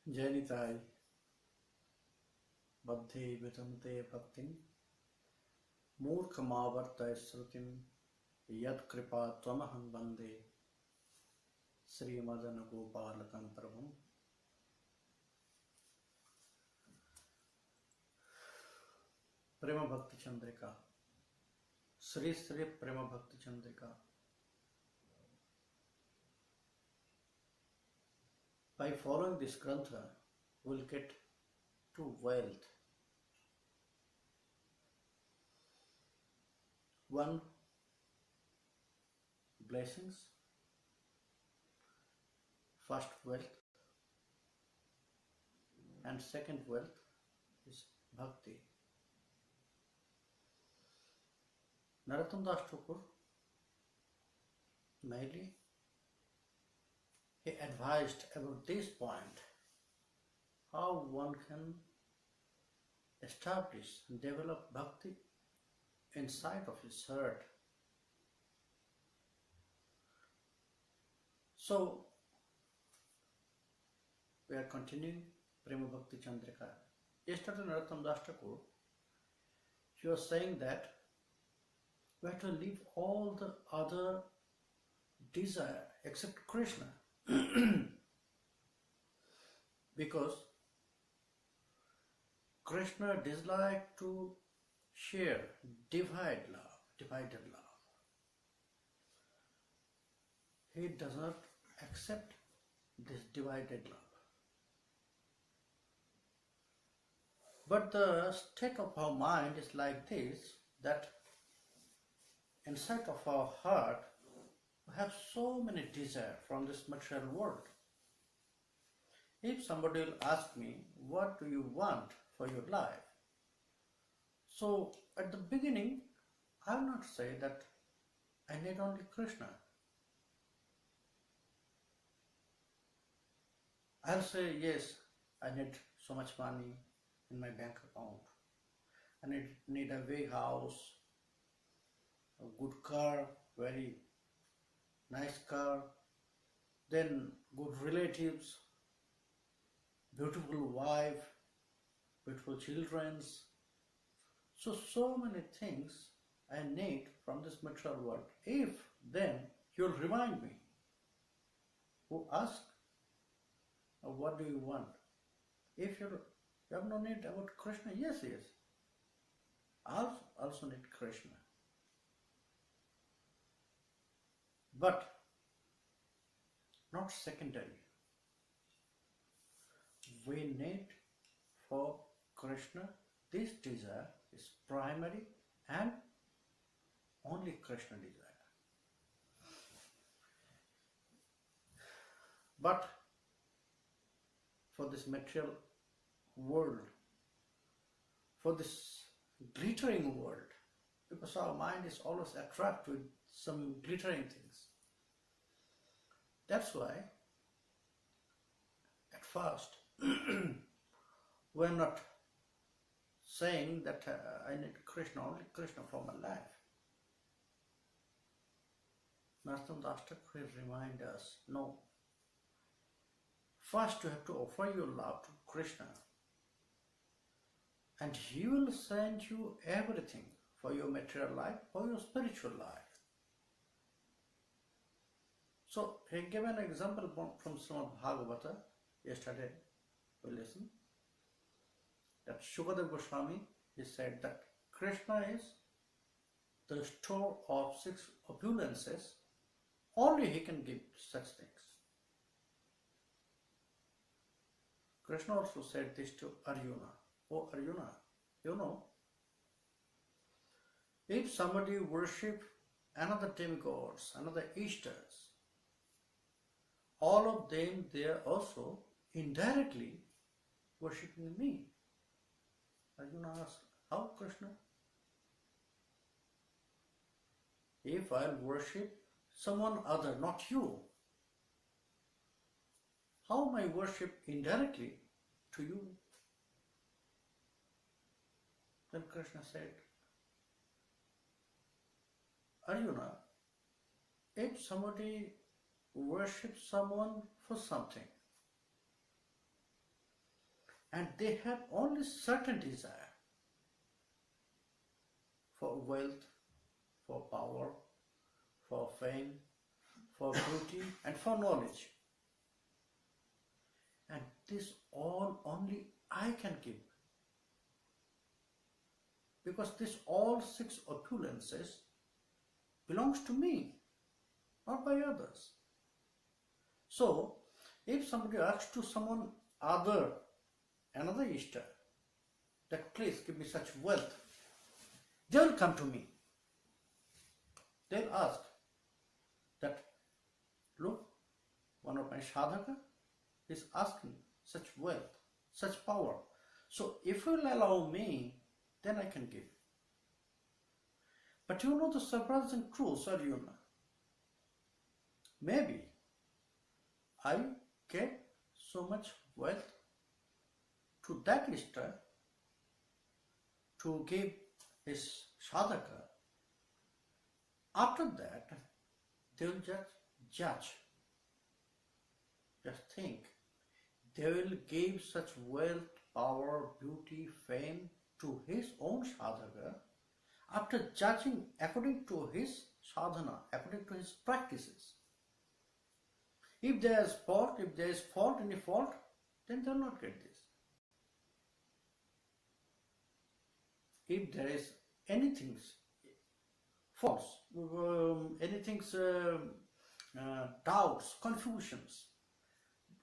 Janitai Baddhe Vidante Bhaktin Murkhamavartay Srutim Yad Kripa Tvamaham Bande Sri Madana Gopalakam Prabhum. Prema Bhakti Candrika Shree Prema Bhakti Candrika. By following this grantha, we will get to wealth. One, blessings. First, wealth. And second wealth is bhakti. Narottam Das Thakur, mainly, he advised about this point, how one can establish and develop bhakti inside of his heart. So, we are continuing Prema Bhakti Candrika. Yesterday, Narottam Das Thakur, he was saying that we have to leave all the other desire except Krishna. Because Krishna disliked to share divided love. He does not accept this divided love. But the state of our mind is like this, that inside of our heart we have so many desires from this material world. If somebody will ask me, what do you want for your life? So at the beginning, I will not say that I need only Krishna. I'll say, yes, I need so much money in my bank account. I need a big house, a good car, very nice car, then good relatives, beautiful wife, beautiful children. So many things I need from this material world. If then you'll remind me, who ask, what do you want? If you have no need about Krishna, yes. I also need Krishna. But not secondary. We need for Krishna, this desire is primary and only Krishna desire. But for this material world, for this glittering world, because our mind is always attracted with some glittering things. That's why at first we're not saying that I need Krishna, only Krishna for my life. Narottam Das Thakur will remind us, no. First you have to offer your love to Krishna, and He will send you everything for your material life, for your spiritual life. So he gave an example from Srimad Bhagavata. Yesterday we listened that Shukadeva Goswami, he said that Krishna is the store of six opulences. Only He can give such things. Krishna also said this to Arjuna. Oh Arjuna, you know, if somebody worship another demigods, another Ishtas, all of them, they are also indirectly worshipping me. Arjuna asked, how Krishna? If I worship someone other, not you, how am I worship indirectly to you? Then Krishna said, Arjuna, if somebody worships someone for something, and they have only certain desire for wealth, for power, for fame, for beauty, and for knowledge. And this all only I can give. Because this all six opulences belongs to me, not by others. So, if somebody asks to someone other, another Ishta, that please give me such wealth, they will come to me. They'll ask that, look, one of my sadhaka is asking such wealth, such power. So if you will allow me, then I can give. But you know the surprising truth, Arjuna. Maybe I get so much wealth to that Ishta to give his sadhaka. After that, they will just judge. Just think. They will give such wealth, power, beauty, fame to his own sadhaka after judging according to his sadhana, according to his practices. If there is fault, any fault, then they will not get this. If there is anything false, anything's doubts, confusions,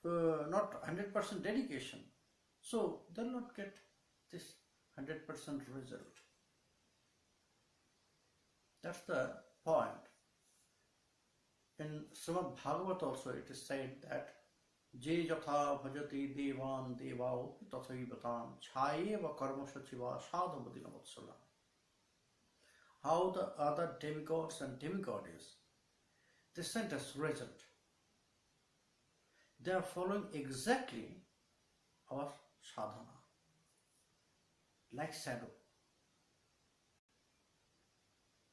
not 100% dedication, so they'll not get this 100% result. That's the point. In Srimad Bhagavat also it is said that Je jatha bhajati devan devao tathaivatam chayeva karma sachiva sadhavadina vatsala. How the other demigods and demigoddesses, they sent us result. They are following exactly our sadhana, like shadow.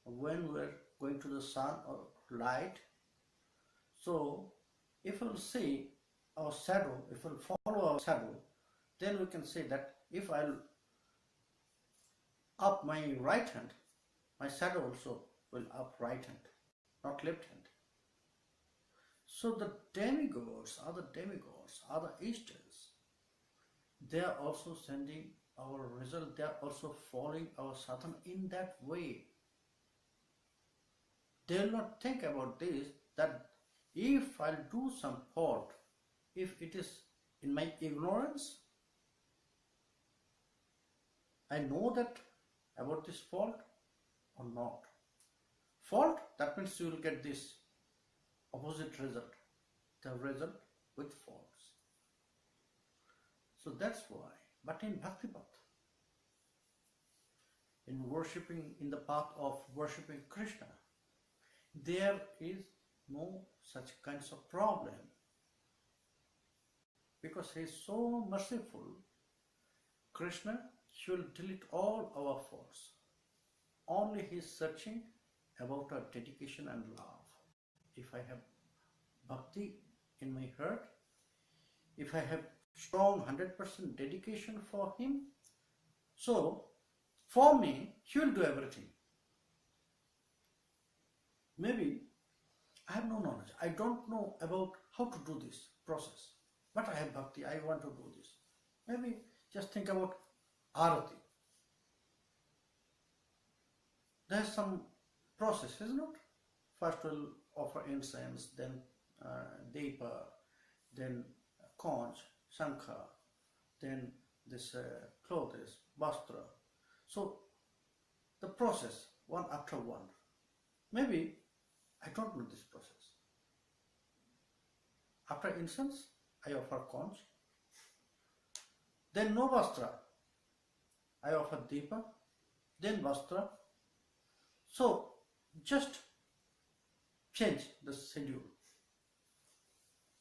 When we are going to the sun or light, so if we'll see our shadow, if we'll follow our shadow, then we can say that if I'll up my right hand, my shadow also will up right hand, not left hand. So the demigods, other Ishtas, they are also sending our result, they are also following our sadhana in that way. They will not think about this, that if I'll do some fault, if it is in my ignorance, I know that about this fault or not. Fault, that means you will get this opposite result, the result with faults. So that's why. But in Bhakti Path, in worshipping, in the path of worshipping Krishna, there is no such kinds of problem. Because he is so merciful, Krishna, he will delete all our faults. Only he is searching about our dedication and love. If I have bhakti in my heart, if I have strong 100% dedication for him, so for me, he will do everything. Maybe I have no knowledge. I don't know about how to do this process. But I have bhakti. I want to do this. Maybe just think about arati. There is some process, isn't it? First we'll offer incense, then deepa, then conch, shankha, then this clothes, vastra. So the process, one after one. Maybe I don't know this process. After incense, I offer conch. Then no vastra, I offer deepa, then vastra. So just change the schedule.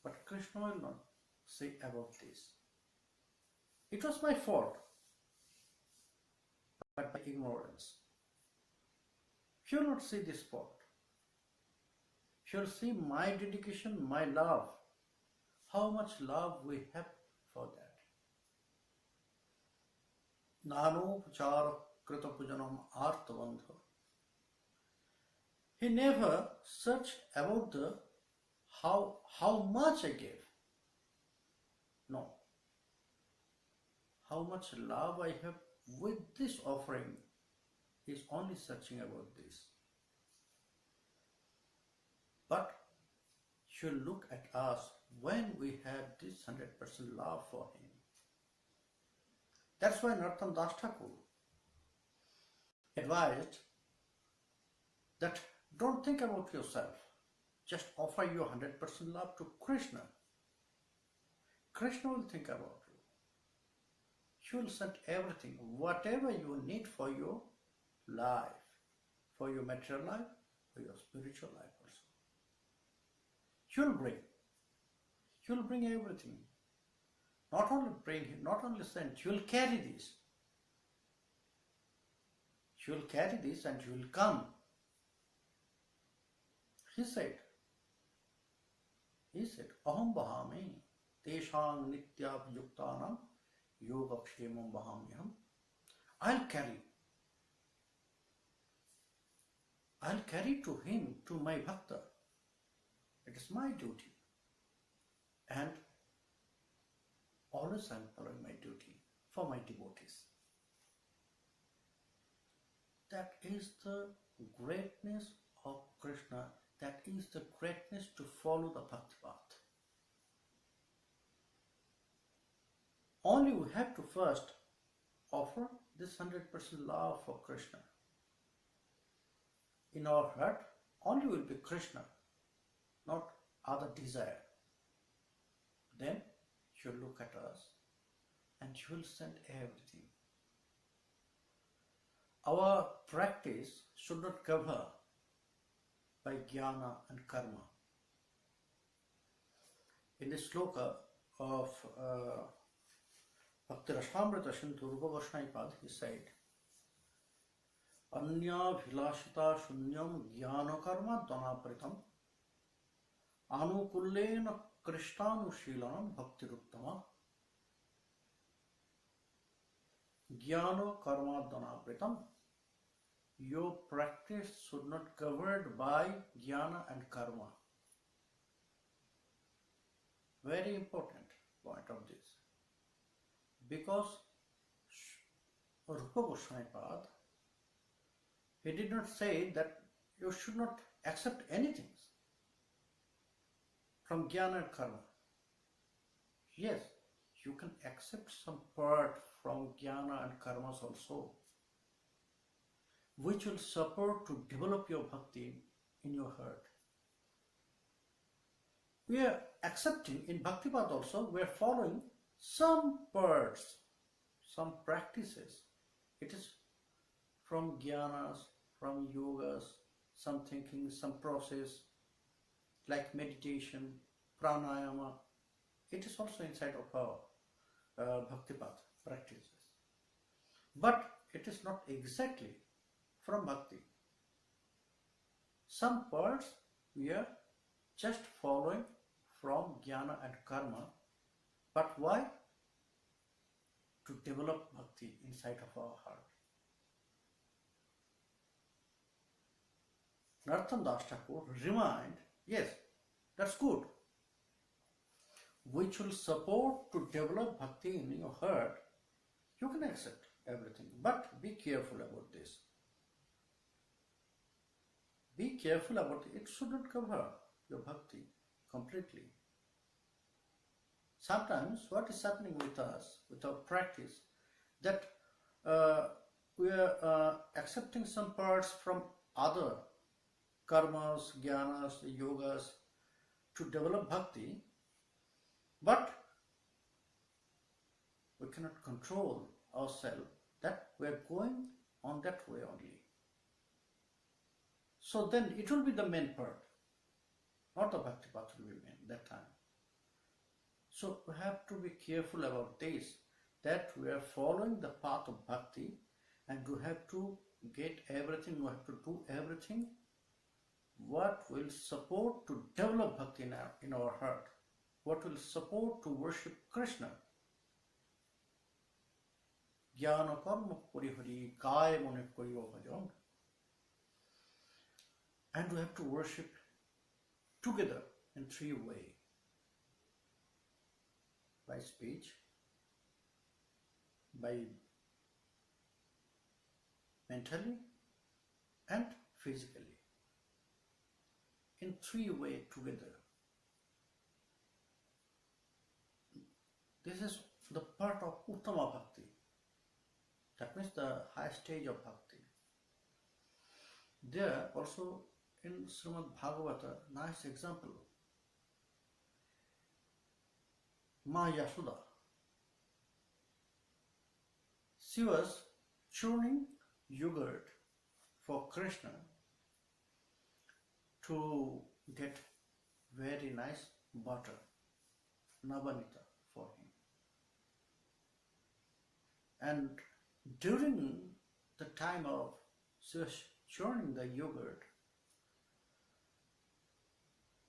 But Krishna will not say about this. It was my fault, but by ignorance. He will not see this fault. He will see my dedication, my love. How much love we have for that. Nanopachara kritapujanam artavandha. He never searched about the how much I gave. No. How much love I have with this offering. He is only searching about this. But you look at us when we had this 100% love for him. That's why Narottam Das Thakur advised that don't think about yourself. Just offer your 100% love to Krishna. Krishna will think about you. He will send everything, whatever you need for your life, for your material life, for your spiritual life also. He will bring everything. Not only bring, not only send, he will carry this. He will carry this and he will come. He said, Aham bahami teshang nityabhyuktanam yogakshemam bahamyam. I'll carry to him, to my bhakta. It is my duty. And always I am following my duty for my devotees. That is the greatness of Krishna. That is the greatness to follow the bhakti path. Only we have to first offer this 100% love for Krishna. In our heart, only will be Krishna, not other desire. Then you look at us and you will send everything. Our practice should not cover by jnana and karma. In the sloka of Bhakti Rasamrita Sindhu Rupa Goswami he said, Anya Vilashita Shunyam Jnana Karma Danapritam Anukullena Krishnanushilanam Bhakti Ruttama Jnana Karma Danapritam. Your practice should not be covered by jnana and karma. Very important point of this. Because Rupa Goswami Pad, he did not say that you should not accept anything from jnana and karma. Yes, you can accept some part from jnana and karmas also, which will support to develop your bhakti in your heart. We are accepting in Bhakti Path also, we are following some parts, some practices. It is from jnanas, from yogas, some thinking, some process, like meditation, pranayama. It is also inside of our Bhakti Path practices. But it is not exactly from bhakti. Some parts we are just following from jnana and karma. But why? To develop bhakti inside of our heart. Narottam Das Thakur remind, yes, that's good, which will support to develop bhakti in your heart. You can accept everything, but be careful about this. Be careful about it. It should not cover your bhakti completely. Sometimes what is happening with us, with our practice, that we are accepting some parts from other karmas, jnanas, yogas to develop bhakti, but we cannot control ourselves that we are going on that way only. So then it will be the main part, not the bhakti path will be main that time. So we have to be careful about this, that we are following the path of bhakti and we have to get everything, we have to do everything what will support to develop bhakti in our heart, what will support to worship Krishna. Jnana karma parihari kaya mone koribo bhajan. And we have to worship together in three ways. By speech, by mentally and physically. In three ways together. This is the part of Uttama Bhakti. That means the high stage of Bhakti. There also in Srimad Bhagavata, nice example. Ma Yashoda. She was churning yogurt for Krishna to get very nice butter, nabanita, for him. And during the time of she was churning the yogurt,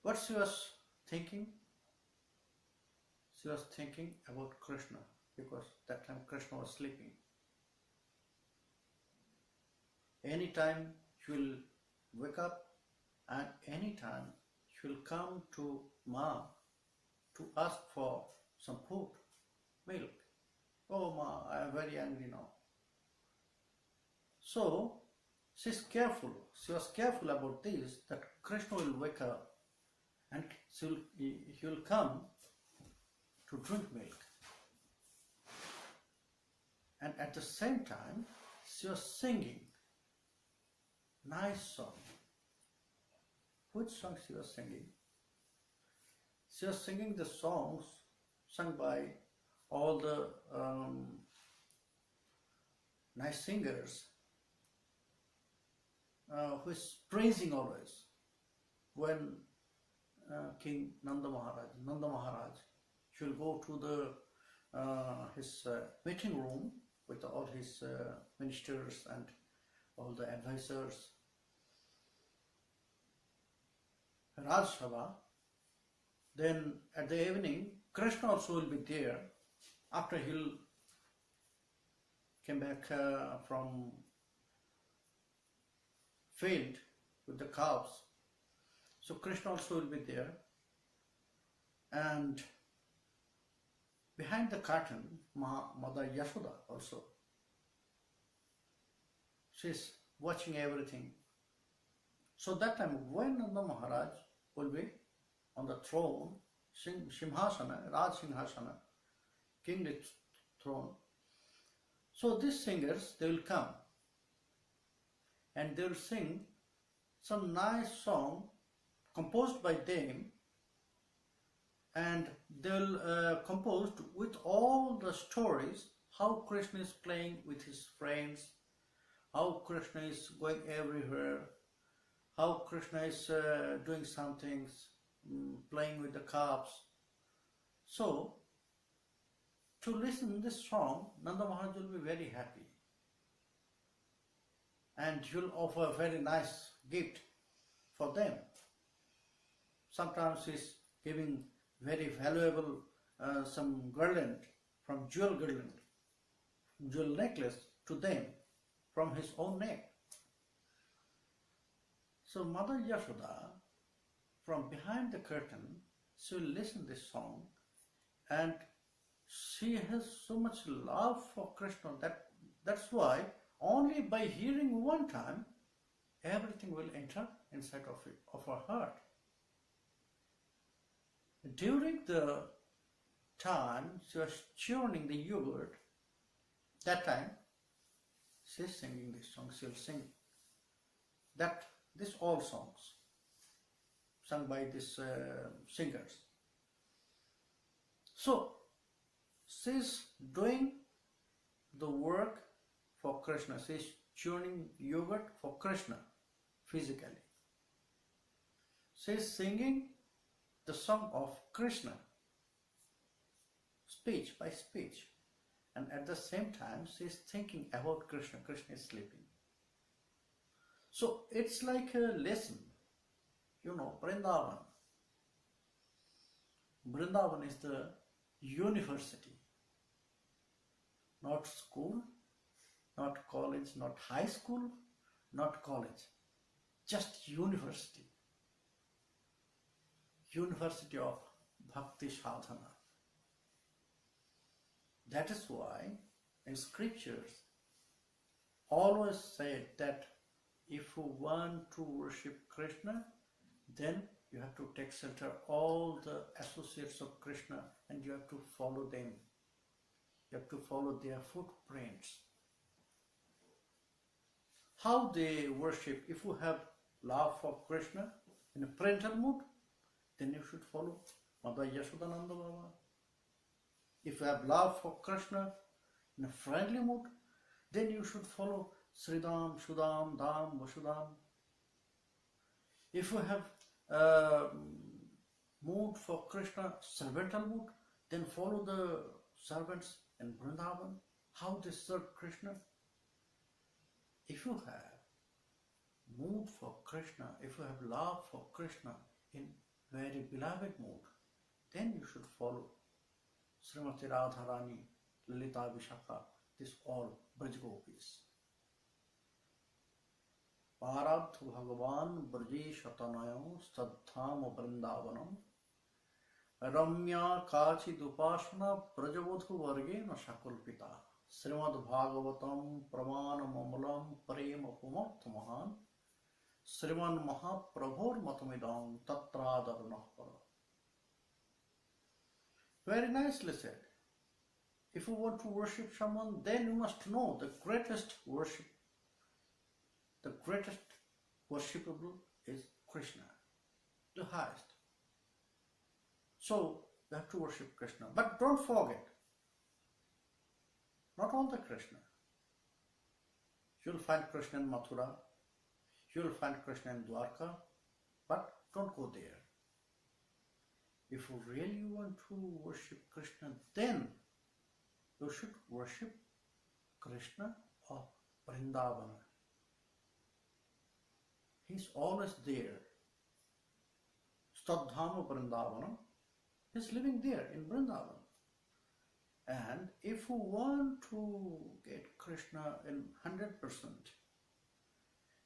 what she was thinking? She was thinking about Krishna, because that time Krishna was sleeping. Anytime she will wake up and anytime she will come to Ma to ask for some food, milk. Oh Ma, I am very angry now. So she's careful. She was careful about this, that Krishna will wake up and he will come to drink milk. And at the same time, she was singing nice song. Which song she was singing? She was singing the songs sung by all the nice singers who is praising always. When King Nanda Maharaj, she will go to the his meeting room with all his ministers and all the advisors, Raj Sabha. Then at the evening, Krishna also will be there after he'll came back from field with the cows. So Krishna also will be there, and behind the curtain, Mother Yashoda also. She's watching everything. So that time when Nanda Maharaj will be on the throne, Simhasana, Raj Simhasana, kingly throne. So these singers, they will come and they will sing some nice song composed by them, and they'll composed with all the stories, how Krishna is playing with his friends, how Krishna is going everywhere, how Krishna is doing some things, playing with the calves. So, to listen this song, Nanda Maharaj will be very happy. And he will offer a very nice gift for them. Sometimes he's giving very valuable some garland, from jewel garland, jewel necklace to them from his own neck. So Mother Yashoda, from behind the curtain, she will listen this song, and she has so much love for Krishna that's why only by hearing one time, everything will enter inside of her heart. During the time she was churning the yogurt, that time she's singing this song. She'll sing these all songs sung by these singers. So she's doing the work for Krishna. She's churning yogurt for Krishna physically. She's singing the song of Krishna, speech by speech, and at the same time she's thinking about Krishna. Krishna is sleeping. So it's like a lesson, Vrindavan. Vrindavan is the university, not school, not college, not high school, not college, just university. University of Bhakti Sadhana. That is why in scriptures always say that if you want to worship Krishna, then you have to take shelter all the associates of Krishna and you have to follow them. You have to follow their footprints. How they worship, if you have love for Krishna in a parental mood, then you should follow Mother Yashodananda Baba. If you have love for Krishna in a friendly mood, then you should follow Sridham, Shudam, Dham, Vasudham. If you have mood for Krishna, servantal mood, then follow the servants in Vrindavan, how they serve Krishna. If you have mood for Krishna, if you have love for Krishna in very beloved mood, then you should follow Srimati Radharani, Lalita Vishakha, this all Brajgopis. Paradh Bhagavan Brajesh Atanayam Stadham Vrindavanam Ramya Kachi Dupashana Brajavadhu Vargena Shakulpita Srimad Bhagavatam Pramana Mamalam Prema Pumarthamahan Sriman Mahaprabhur Matamidam Tatradarnahpara. Very nicely said. If you want to worship someone, then you must know the greatest worship. The greatest worshipable is Krishna, the highest. So you have to worship Krishna. But don't forget, not all the Krishna. You'll find Krishna in Mathura, you'll find Krishna in Dwarka, but don't go there. If you really want to worship Krishna, then you should worship Krishna of Vrindavana. He's always there. Stadhama Vrindavanam, he's living there in Vrindavan. And if you want to get Krishna in 100%,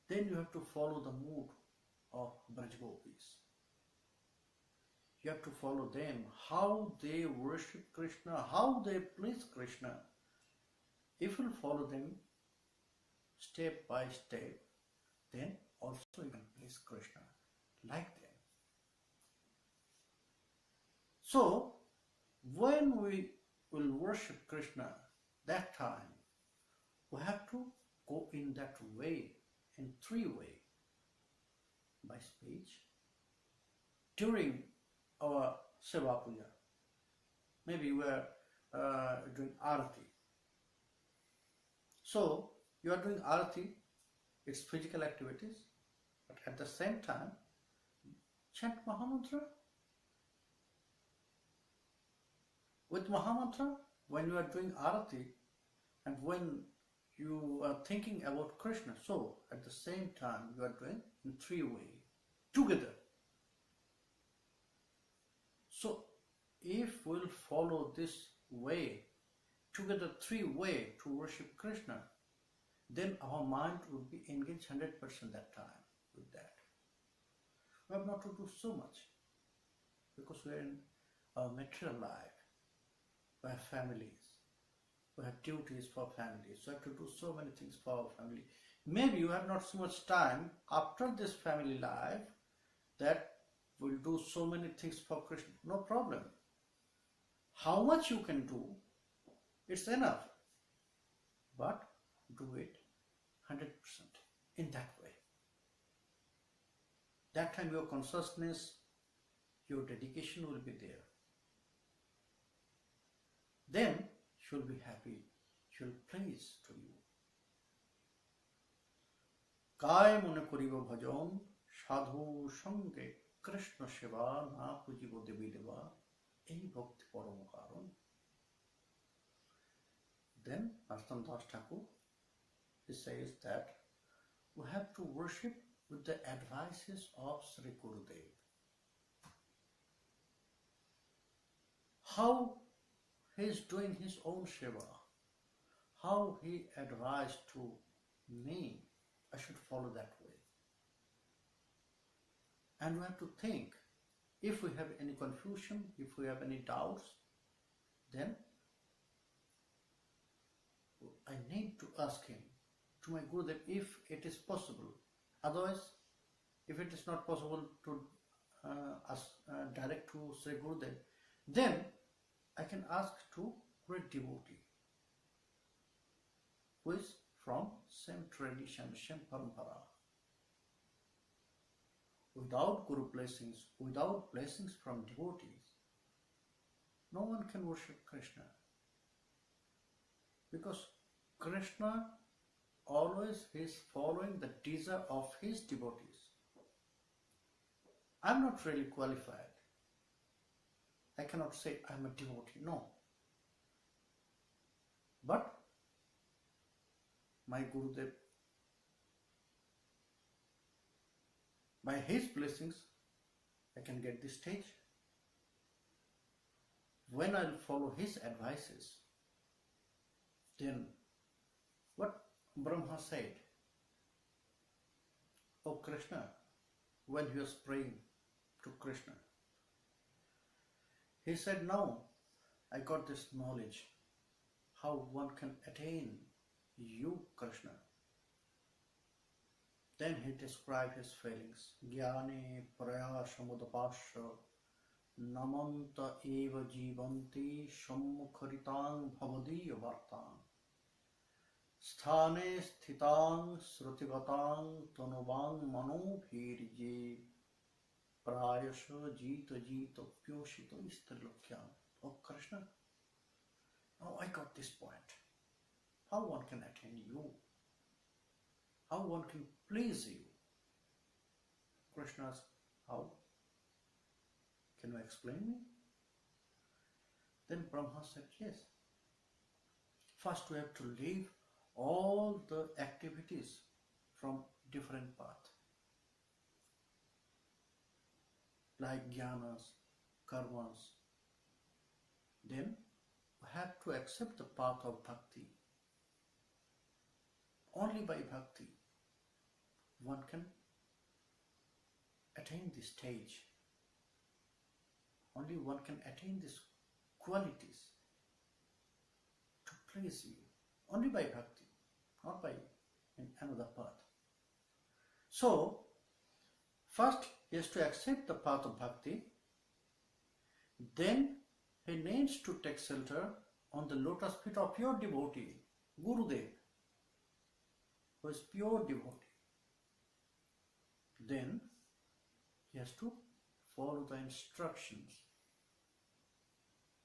then you have to follow the mood of Brajgopis. You have to follow them, how they worship Krishna, how they please Krishna. If you follow them step by step, then also you can please Krishna like them. So, when we will worship Krishna, that time, we have to go in that way, in three ways. By speech, during our Seva Puja. Maybe we are doing Arati. So, you are doing Arati, it's physical activities, but at the same time, chant Mahamantra. With Mahamantra, when you are doing Arati and when you are thinking about Krishna, so at the same time you are doing in three ways, together. So if we'll follow this way, together three way to worship Krishna, then our mind will be engaged 100% that time with that. We have not to do so much because we are in our material life. We have families, we have duties for families, so we have to do so many things for our family. Maybe you have not so much time after this family life that will do so many things for Krishna. No problem. How much you can do, it's enough. But do it 100% in that way. That time your consciousness, your dedication will be there. Then she'll be happy, she'll praise to you. Kaya mone koribo bhajon, sadhu sange Krishna Shiva na pujibo devi deva, ei bhakti paramo karon. Then Narottam Das Thakur, he says that we have to worship with the advices of Sri Gurudev. How he is doing his own Shiva, how he advised to me, I should follow that way. And we have to think, if we have any confusion, if we have any doubts, then I need to ask him, to my Gurudev, if it is possible. Otherwise, if it is not possible to ask direct to Sri Gurudev, then I can ask to great devotee who is from same tradition, same parampara. Without Guru blessings, without blessings from devotees, no one can worship Krishna. Because Krishna always is following the desire of his devotees. I'm not really qualified. I cannot say I'm a devotee, no. But my Gurudev, by his blessings, I can get this stage. When I'll follow his advices, then what Brahma said, oh Krishna, when he was praying to Krishna, he said, now I got this knowledge, how one can attain you, Krishna. Then he described his feelings. Jnane prayashamudapasya namanta eva jivanti sammukharitang bhavadiya vartang sthane sthitang srutigatang tanuvang manobhirje prayasha jita jita pyoshito istrilokyam. Oh Krishna, now I got this point. How one can attain you? How one can please you? Krishna asked, how? Can you explain me? Then Brahma said, yes. First we have to leave all the activities from different paths, like jnanas, karmas. Then we have to accept the path of bhakti. Only by bhakti one can attain this stage. Only one can attain these qualities to please you. Only by bhakti, not by in another path. So, first he has to accept the path of bhakti. Then he needs to take shelter on the lotus feet of pure devotee, Gurudev, who is pure devotee. Then he has to follow the instructions.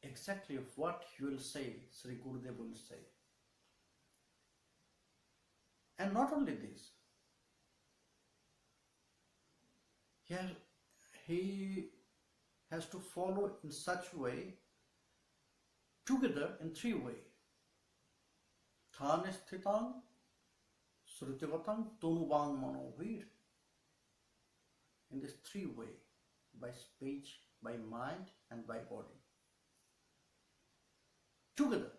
Exactly what he will say, Sri Gurudev will say. And not only this, he has to follow in such way, together in three ways. Thane sthitang, srutivatang, tanuvang manobhir. In this three way, by speech, by mind and by body. Together,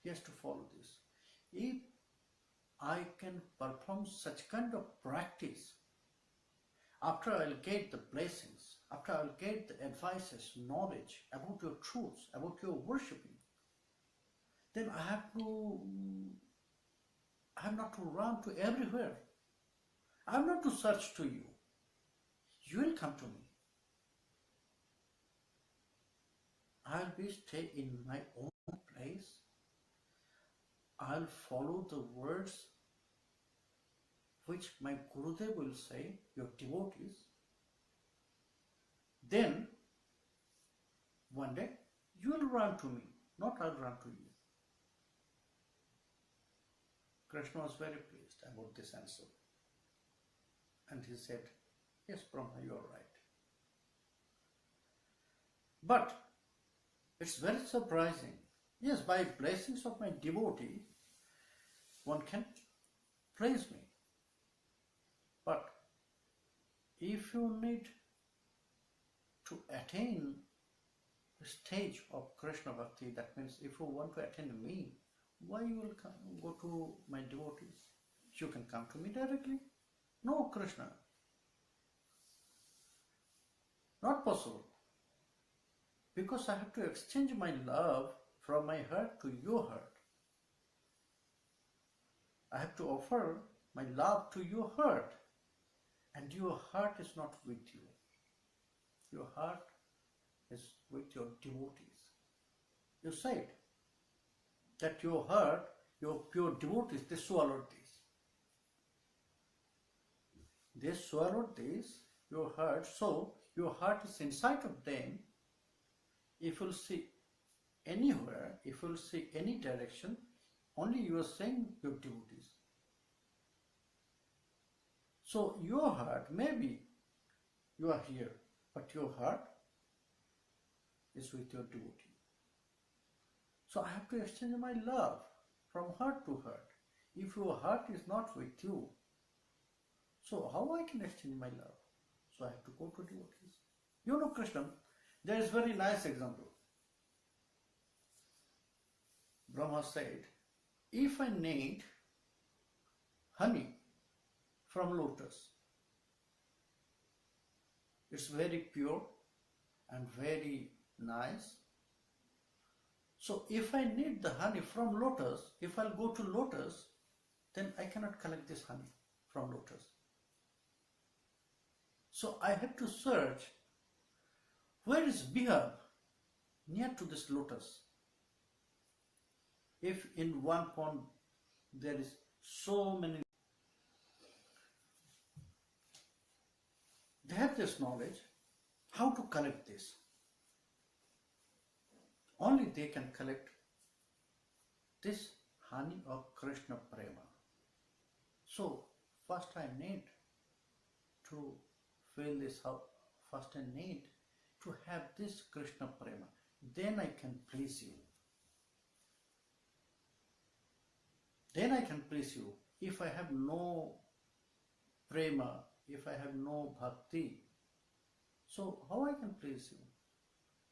he has to follow this. If I can perform such kind of practice, after I'll get the blessings, after I'll get the advices, knowledge about your truths, about your worshipping, then I have not to run to everywhere. I have not to search to you. You will come to me. I'll be stay in my own place. I'll follow the words which my Gurudev will say, your devotees. Then, one day, you will run to me, not I'll run to you. Krishna was very pleased about this answer. And he said, yes, Brahma, you are right. But it's very surprising. Yes, by blessings of my devotee, one can praise me. But if you need to attain the stage of Krishna Bhakti, that means if you want to attain me, Why you will come, go to my devotees? You can come to me directly. No, Krishna, not possible. Because I have to exchange my love from my heart to your heart. I have to offer my love to your heart. And your heart is not with you. Your heart is with your devotees. You said that your heart, your pure devotees, they swallowed this. They swallowed this, your heart, so your heart is inside of them. If you'll see anywhere, if you'll see any direction, only you are saying your devotees. So your heart, maybe you are here, but your heart is with your devotee. So I have to exchange my love from heart to heart. If your heart is not with you, so how I can exchange my love? So I have to go to devotees. You know, Krishna, there is very nice example. Brahma said, if I need honey from lotus, it's very pure and very nice. So if I need the honey from lotus, if I'll go to lotus, then I cannot collect this honey from lotus. So I have to search, where is Bihar near to this lotus? If in one pond there is so many, they have this knowledge, how to collect this. Only they can collect this honey of Krishna Prema. So first I need to fill this up. First I need to have this Krishna Prema. Then I can please you. Then I can please you. If I have no Prema, if I have no Bhakti, so how I can please you?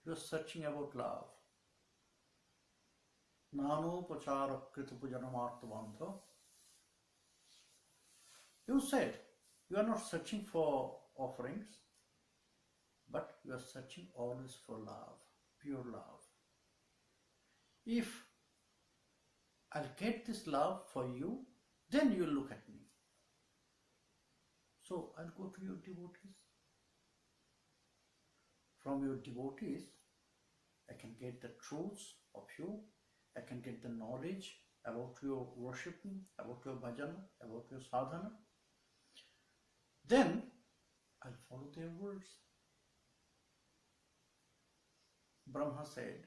You are searching about love. Nanopachara kritapujanamārtavantha. You said you are not searching for offerings, but you are searching always for love, pure love. If I'll get this love for you, then you look at me. So I'll go to your devotees. From your devotees, I can get the truths of you. I can get the knowledge about your worshipping, about your bhajana, about your sadhana. Then I'll follow their words. Brahma said,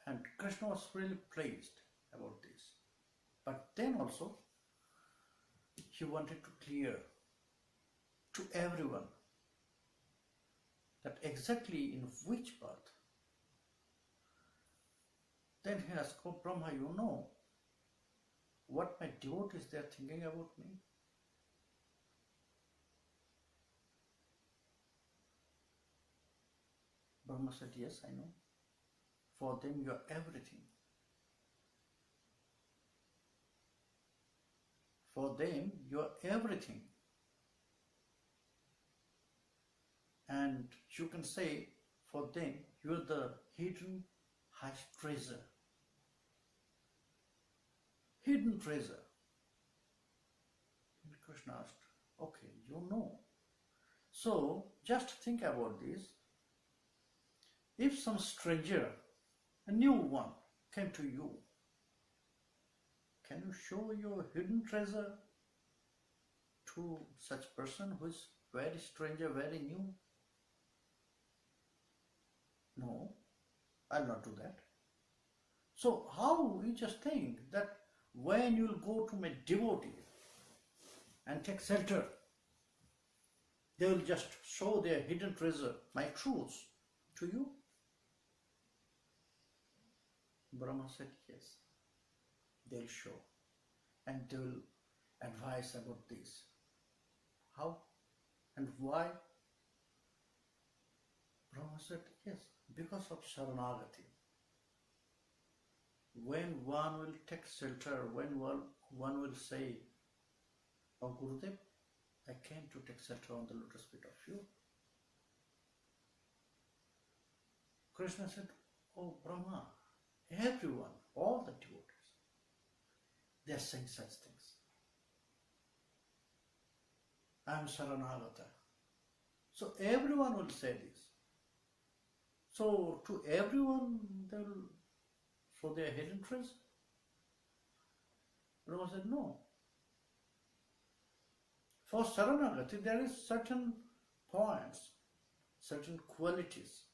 and Krishna was really pleased about this. But then also, he wanted to clear to everyone that exactly in which path. Then he asked, oh Brahma, you know what my devotees they are thinking about me? Brahma said, yes, I know. For them you are everything. For them you are everything. And you can say, for them you are the hidden high treasure. Hidden treasure. And Krishna asked, okay, you know. So just think about this. If some stranger, a new one, came to you, can you show your hidden treasure to such person who is very stranger, very new? No, I'll not do that. So how you just think that when you'll go to my devotee and take shelter, they will just show their hidden treasure, my truths, to you? Brahma said, yes, they'll show and they will advise about this. How and why? Brahma said, yes, because of Sharanagati. when one will take shelter, when one will say, "Oh Gurudev, I came to take shelter on the lotus feet of you." Krishna said, "Oh Brahma, everyone, all the devotees, they are saying such things. I am Saranagata." So everyone will say this. So to everyone they will show their hidden interest. Brahma said, "No. For Saranagati there is certain points, certain qualities.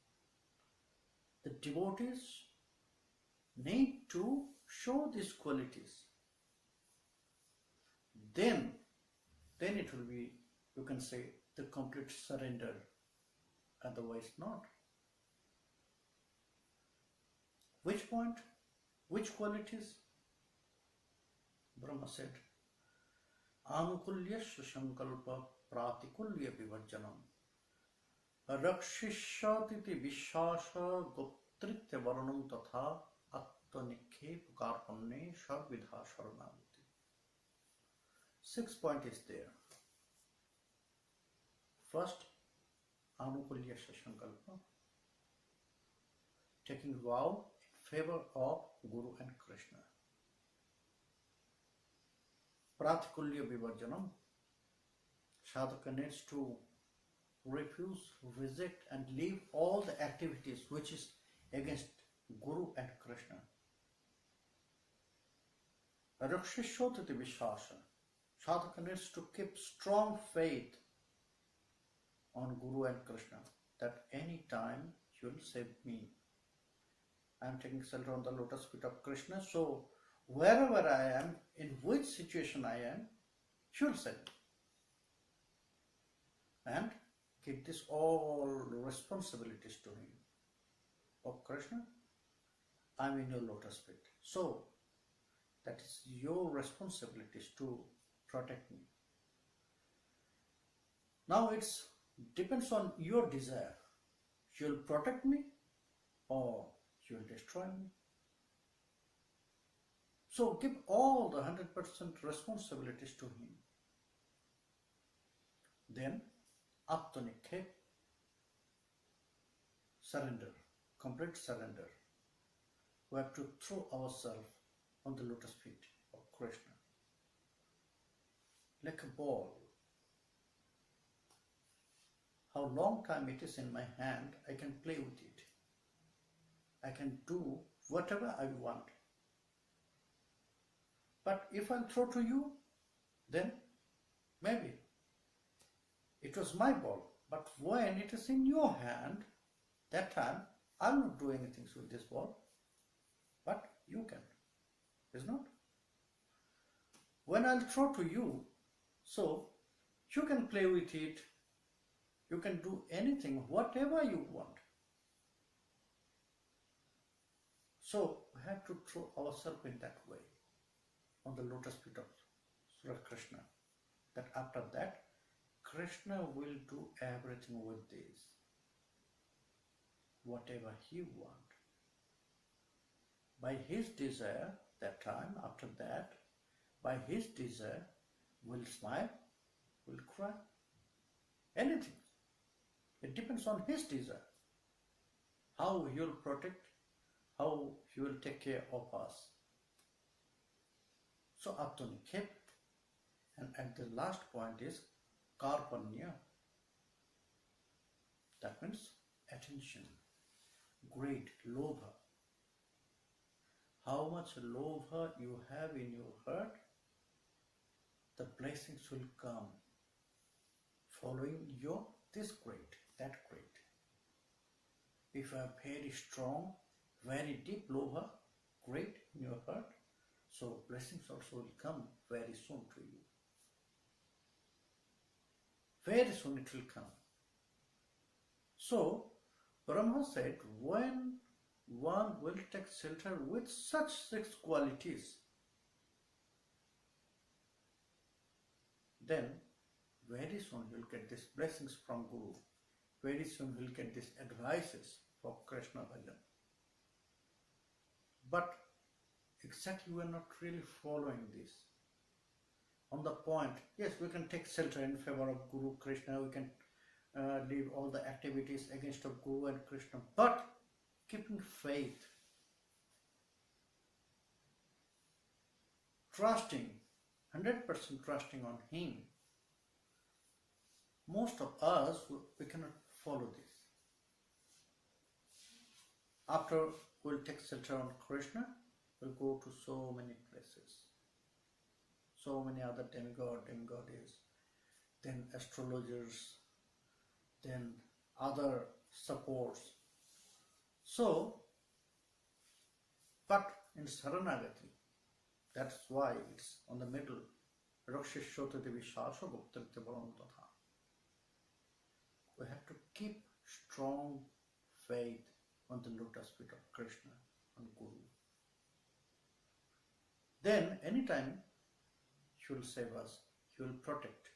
The devotees need to show these qualities. Then it will be, you can say, the complete surrender, otherwise not." Which point? Which qualities? Brahma said, "Anukulya sankalpa pratikulya vivajjanam rakshishyaatiti vishwasa goptritya varanam tatha atmanikhe karpanne sarvidha sharanagati." 6 point is there. First, anukulya sankalpa, taking vow in favor of Guru and Krishna. Pratikulya vivarjanam, sadhaka needs to refuse, reject and leave all the activities which is against Guru and Krishna. Rakshishotati vishwasa, sadhaka needs to keep strong faith on Guru and Krishna, that any time he will save me. I am taking shelter on the lotus feet of Krishna, so wherever I am, in which situation I am, he will save me. And give this all responsibilities to him. Oh Krishna, I am in your lotus feet. So that is your responsibilities to protect me. Now it depends on your desire. You will protect me or you will destroy me. So give all the 100% responsibilities to him. Then Atmanikhe, surrender, complete surrender. We have to throw ourselves on the lotus feet of Krishna. Like a ball. How long time it is in my hand, I can play with it. I can do whatever I want. But if I'll throw to you, then maybe it was my ball. But when it is in your hand, that time I'll not do anything with this ball. But you can. Is not? When I'll throw to you, so you can play with it. You can do anything, whatever you want. So we have to throw ourselves in that way, on the lotus feet of Sri Krishna. That after that, Krishna will do everything with this, whatever he wants. By his desire, that time, after that, by his desire, we'll smile, we'll cry, anything. It depends on his desire, how he will protect, how he will take care of us. So Atmanikhe, and at the last point is Karpanya. That means attention, great lobha. How much lobha you have in your heart, the blessings will come following your this great, that great. If you are very strong, very deep lobha, great in your heart, so blessings also will come very soon to you. Very soon it will come. So Brahma said, when one will take shelter with such 6 qualities, then very soon he will get these blessings from Guru. Very soon he will get these advices for Krishna Bhajan. But exactly we are not really following this. On the point, yes, we can take shelter in favor of Guru Krishna, we can leave all the activities against of Guru and Krishna, but keeping faith, trusting, 100% trusting on Him. Most of us, we cannot follow this. After we'll take shelter on Krishna, we'll go to so many places, so many other demigoddess, then astrologers, then other supports. So, but in Saranagati, that's why it's on the middle. Rakshishota Devi Shasha Guptarite Varam Tatha. We have to keep strong faith on the lotus feet of Krishna and Guru. Then, anytime He will save us, He will protect.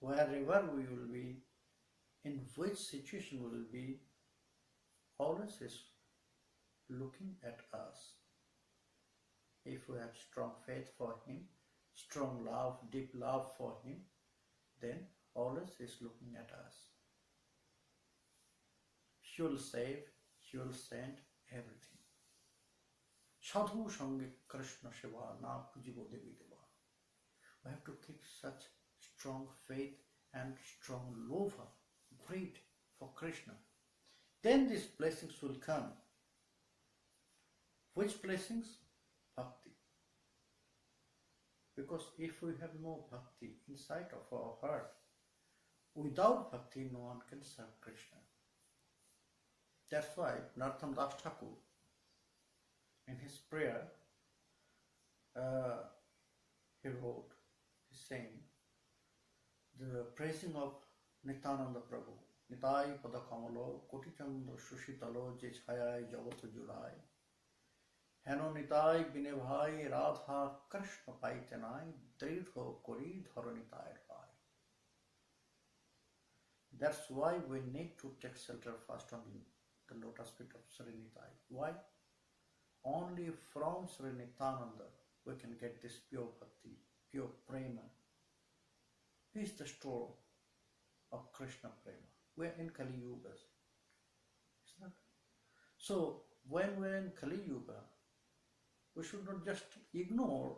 Wherever we will be, in which situation we will be, always is looking at us. If we have strong faith for Him, strong love, deep love for Him, then always is looking at us. He will save, He will send everything. Sadhu Sange Krishna Shiva Na Pujibo Devi Deva. We have to keep such strong faith and strong lova, greed for Krishna. Then these blessings will come. Which blessings? Bhakti. Because if we have no bhakti inside of our heart, without bhakti no one can serve Krishna. That's why Narottam Das Thakur, in his prayer, he wrote, he's saying, the praising of Nityananda Prabhu, Nitai Padakamalo, Kotichanda Shushitalo, Je Chayai Jagata Jurai, Heno Nitai Binevai Radha Krishna Paitenai, Dridho Kori Dharanitai Rai. That's why we need to take shelter first on the lotus feet of Sri Nitai. Why? Only from Sri Nityananda we can get this pure bhakti, pure prema. He is the store of Krishna prema. We are in Kali Yuga. Isn't it? So when we are in Kali Yuga, we should not just ignore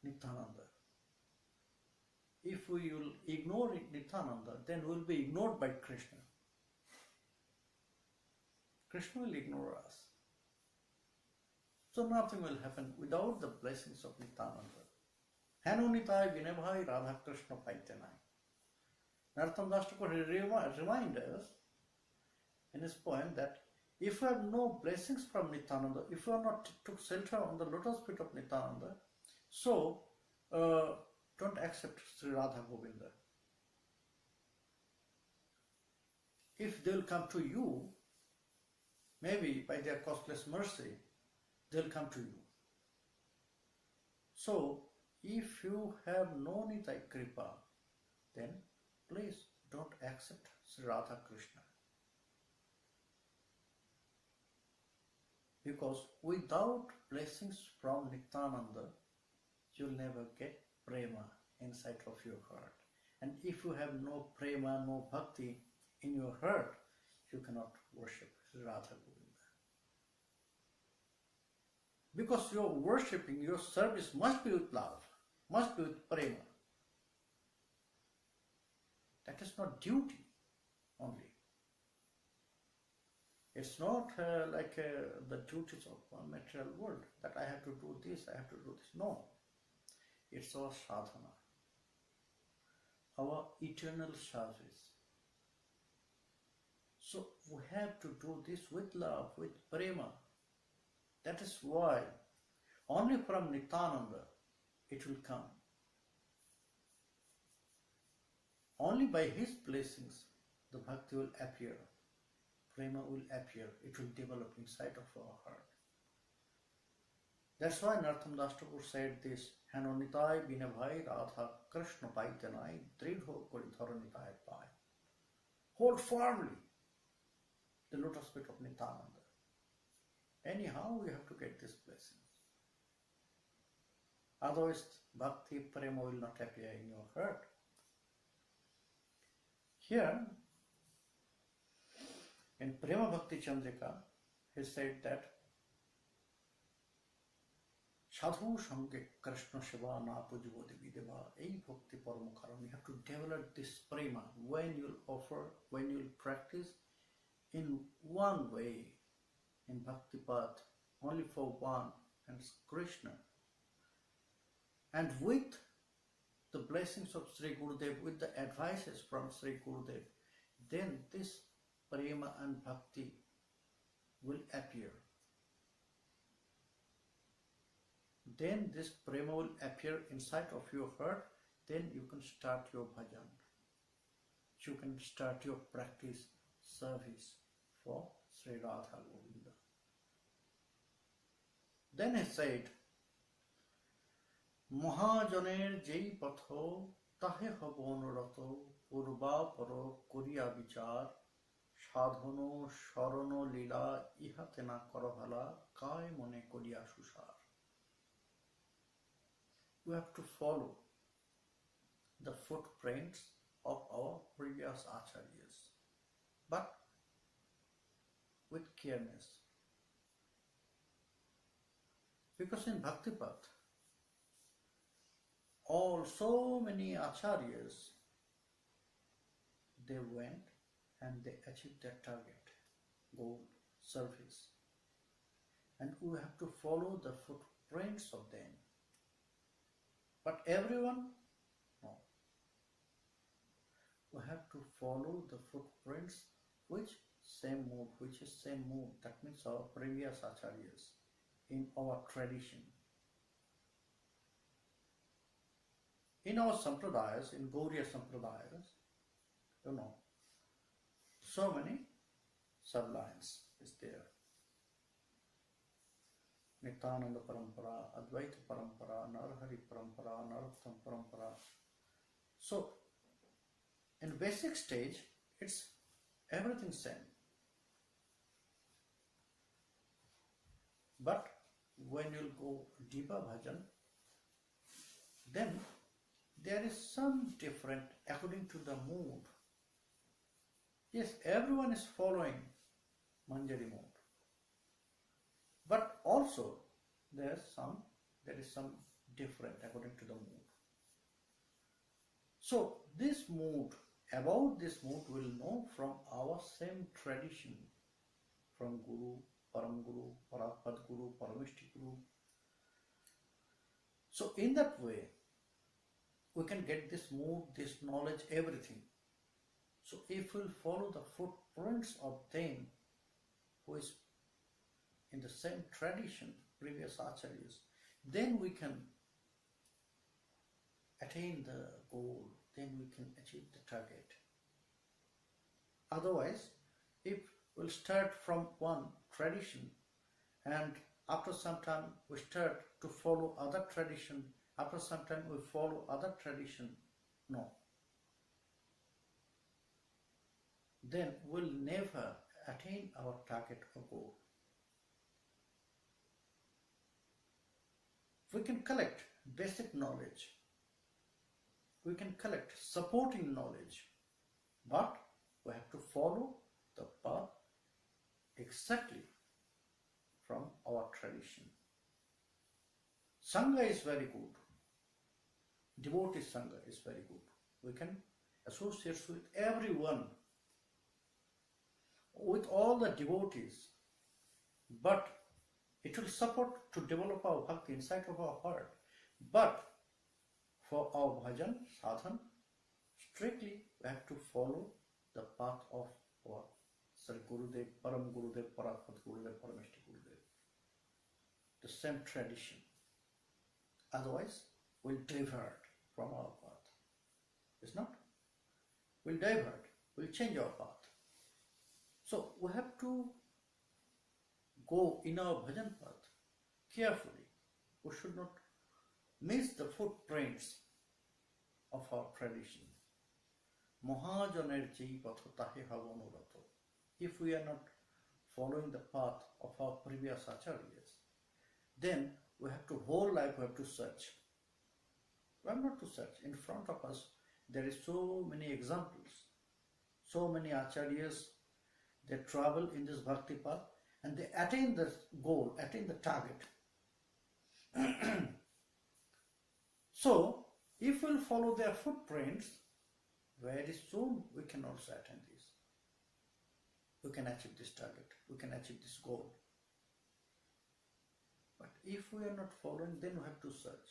Nityananda. If we will ignore Nityananda, then we will be ignored by Krishna. Krishna will ignore us. So nothing will happen without the blessings of Nityananda. Hanunitai Vinabhai Radha Krishna Paitenai. Narottam Das Thakur reminds us in his poem that if we have no blessings from Nityananda, if we are not took shelter on the lotus feet of Nityananda, so don't accept Sri Radha Govinda. If they will come to you, maybe by their costless mercy, they'll come to you. So, if you have no Nitai Kripa, then please don't accept Sri Radha Krishna. Because without blessings from Nityananda, you'll never get prema inside of your heart. And if you have no prema, no bhakti in your heart, you cannot worship Sri Radha Govinda. Because your worshipping, your service must be with love, must be with prema. That is not duty only. It's not like the duties of one material world, that I have to do this, I have to do this. No. It's our sadhana, our eternal service. So we have to do this with love, with prema. That is why only from Nityananda it will come. Only by his blessings the bhakti will appear, prema will appear, it will develop inside of our heart. That's why Narottam Das Thakur said this, Hanonitai Binabhai Radha Krishna Paitanai Dridho Koridharanitai Pai. Hold firmly the lotus feet of Nityananda. Anyhow, we have to get this blessing. Otherwise, bhakti, prema will not appear in your heart. Here, in Prema Bhakti Candrika, he said that Sadhu Sange Krishna Shiva Na Pujvo Devi Deva Ei Bhakti Paramukaram. You have to develop this prema when you'll offer, when you'll practice in one way, in Bhakti Path, only for one, and Krishna. And with the blessings of Sri Gurudev, with the advices from Sri Gurudev, then this prema and bhakti will appear. Then this prema will appear inside of your heart, then you can start your bhajan. You can start your practice, service for Sri Radha Govinda. Then he said, Mahajaner jai patho tahe habonurato purva paro kuriya vichar sadhano sharano lila ihatena karabhala kai mone kuriya sushar. We have to follow the footprints of our previous acharyas, but with careness. Because in Bhakti Path, so many acharyas, they went and they achieved their target, goal, service. And we have to follow the footprints of them. But everyone, no. We have to follow the footprints which is same mood. That means our previous acharyas in our tradition. In our sampradayas, in Gauriya sampradayas, so many sublines is there. Nityananda-parivar, Advaita parampara, Narhari parampara, Narottam parampara. So, in basic stage, it's everything same. But when you go deeper bhajan, then there is some different according to the mood. Yes, everyone is following Manjari mood. But also there is some different according to the mood. So this mood, about this mood we'll know from our same tradition, from Guru, Param Guru, Parapad Guru, Paramishti Guru. So in that way, we can get this mood, this knowledge, everything. So if we'll follow the footprints of them who is in the same tradition, previous acharyas, then we can attain the goal, then we can achieve the target. Otherwise, if we'll start from one tradition and after some time we start to follow other tradition, after some time we follow other tradition, no. Then we'll never attain our target or goal. We can collect basic knowledge, we can collect supporting knowledge, but we have to follow the path exactly from our tradition. Sangha is very good. Devotee Sangha is very good. We can associate with everyone, with all the devotees, but it will support to develop our bhakti inside of our heart. But for our bhajan, sadhan, strictly we have to follow the path of our Sri Gurudev, Param Gurudev, Parapad Gurudev, Paramishti Gurudev. The same tradition. Otherwise, we'll divert from our path. It's not? We'll divert, we'll change our path. So we have to go in our bhajan path carefully. We should not miss the footprints of our tradition. Mahajaner jai patho tahe havonurato. If we are not following the path of our previous acharyas, then we have to, whole life we have to search. We have not to search. In front of us, there is so many examples, so many acharyas. They travel in this bhakti path and they attain the goal, attain the target. So, if we'll follow their footprints, very soon we can also attain this. We can achieve this target, we can achieve this goal. But if we are not following, then we have to search.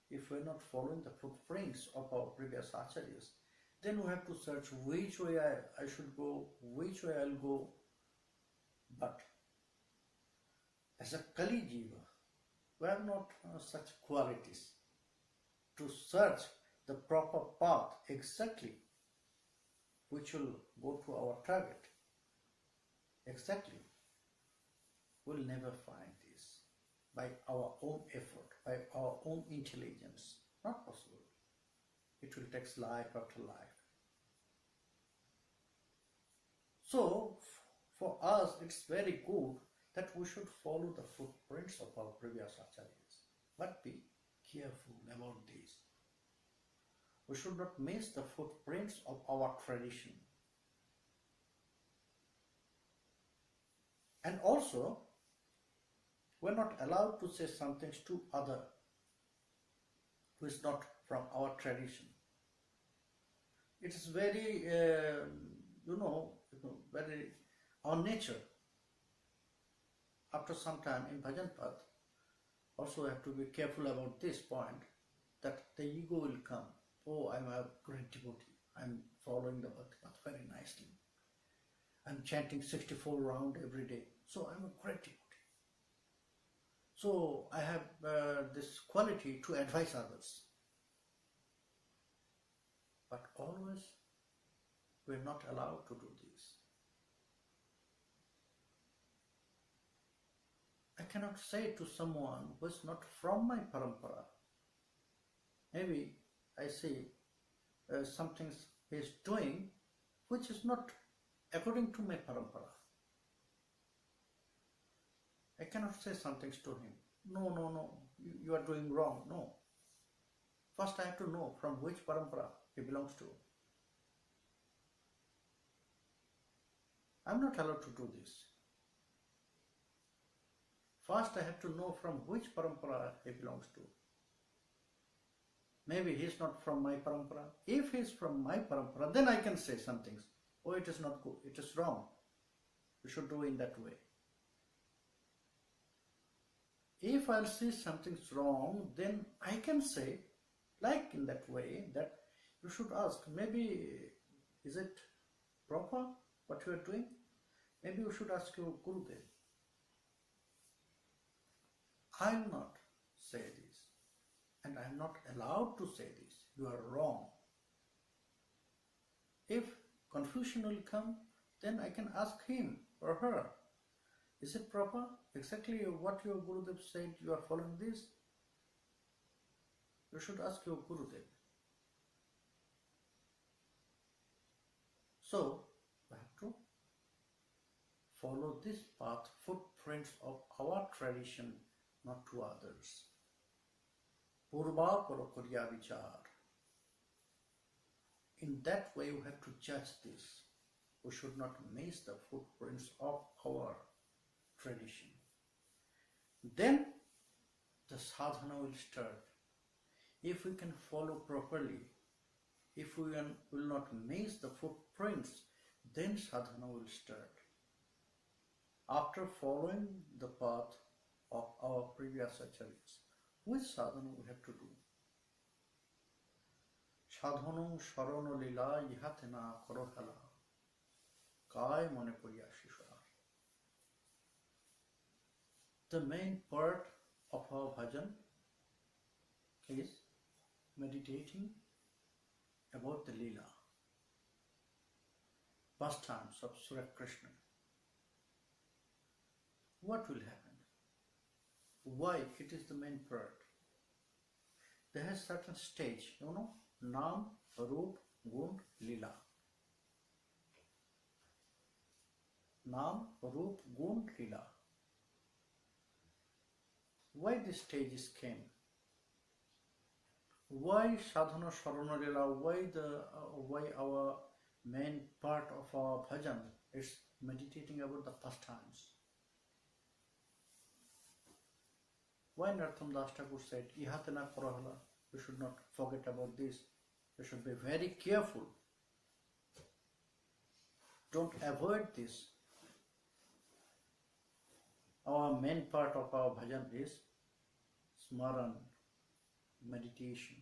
If we are not following the footprints of our previous acharyas, then we have to search which way I should go, which way I'll go. But as a Kali Jiva, we have not such qualities to search the proper path exactly which will go to our target. Exactly. We'll never find this by our own effort, by our own intelligence. Not possible. It will take life after life. So, for us, it's very good that we should follow the footprints of our previous acharyas. But be careful about this. We should not miss the footprints of our tradition. And also, we're not allowed to say some things to other who is not from our tradition. It is very, very our nature. After some time in bhajan path, also we have to be careful about this point, that the ego will come. Oh, I'm a great devotee. I'm following the bhakti path very nicely. I'm chanting 64 rounds every day. So I'm a great devotee. So I have this quality to advise others. But always we're not allowed to do this. I cannot say to someone who is not from my parampara. Maybe I see some things he is doing which is not according to my parampara. I cannot say some things to him. No, you are doing wrong. No. First I have to know from which parampara he belongs to. I am not allowed to do this. First I have to know from which parampara he belongs to. Maybe he is not from my parampara. If he is from my parampara, then I can say some things. Oh, it is not good, it is wrong. You should do in that way. If I'll see something's wrong, then I can say, like in that way, that you should ask, maybe is it proper what you are doing? Maybe you should ask your Gurudev. I'll not say this, and I'm not allowed to say this. You are wrong. If confusion will come, then I can ask him or her, is it proper? Exactly what your Gurudev said, you are following this? You should ask your Gurudev. So, we have to follow this path, footprints of our tradition, not to others. Purva paro karya vichar. In that way, we have to judge this. We should not miss the footprints of our tradition. Then the sadhana will start. If we can follow properly, if we will not miss the footprints, then sadhana will start. After following the path of our previous acharyas, which sadhana we have to do? Sadhanam sharana lila ihatena korohala kai mone koriya shishwar. The main part of our bhajan is meditating about the lila, pastimes of Sri Krishna. What will happen? Why it is the main part? There has certain stage, Nam, Roop, Gun, Lila. Naam, Roop, Gun, Lila. Why these stages came? Why sadhana sharana lila? Why our main part of our bhajan is meditating about the pastimes? Why Narottam Das Thakur said, Ihatana Karahala, we should not forget about this. We should be very careful. Don't avoid this. Our main part of our bhajan is smaran, meditation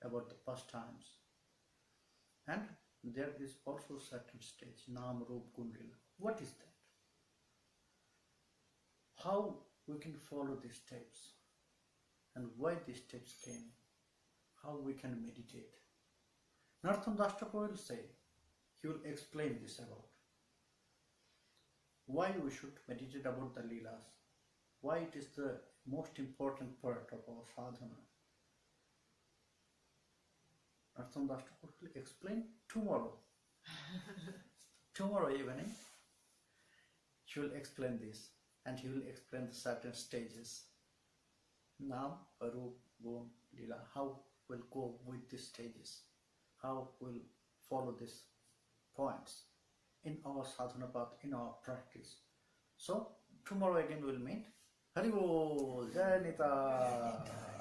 about the pastimes. And there is also certain stage, Nam, Roop, Gundila. What is that? How we can follow these steps and why these steps came, how we can meditate. Narottam Das Thakur will say, he will explain this about why we should meditate about the Leelas, why it is the most important part of our sadhana. Narottam Das Thakur will explain tomorrow. Tomorrow evening, he will explain this. And he will explain the certain stages. Nam, Roop, Gun, Lila. How we'll go with these stages. How we'll follow these points in our sadhana path, in our practice. So, tomorrow again we'll meet. Hari Bol, Jai Nitya.